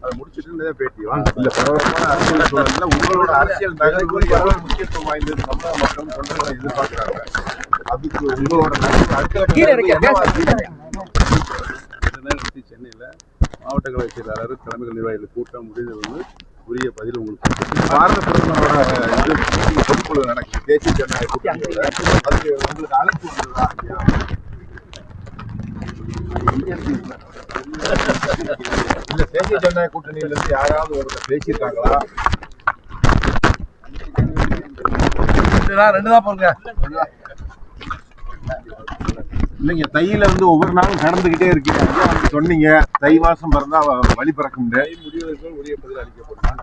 அதை முடிச்சுட்டு பேட்டி வாங்க. இல்ல பரவலான அரசியல் சூழல்ல உங்களோட அரசியல் நகர்வு முக்கியத்துவம் வாய்ந்தது தமிழக மக்கள் தொண்டர்களை எதிர்பார்க்கிறாங்க. அதுக்கு உங்களோட சென்னையில மாவட்ட கழக செயலாளர் தலைமைகள் நிர்வாகிகள் கூட்டம் முடிந்தது உரிய பதில் உங்களுக்கு பாரத பிரதமரோட பொதுக்குழு நடக்குது தேசிய ஜனநாயக கூட்டணியோட. அதுக்கு உங்களுக்கு அழைப்பு வந்ததா? இல்ல தேசிய ஜனநாயக கூட்டணியில இருந்து யாராவது ஒரு பேசியிருக்காங்களா? ரெண்டு தான் போங்க. இல்லைங்க, தையில வந்து ஒவ்வொரு நாளும் கடந்துகிட்டே இருக்கீங்க. சொன்னீங்க தை மாசம் பிறந்தா வழி பிறக்கும் முடிவதற்கு உரிய பதில் அளிக்கப்படும்.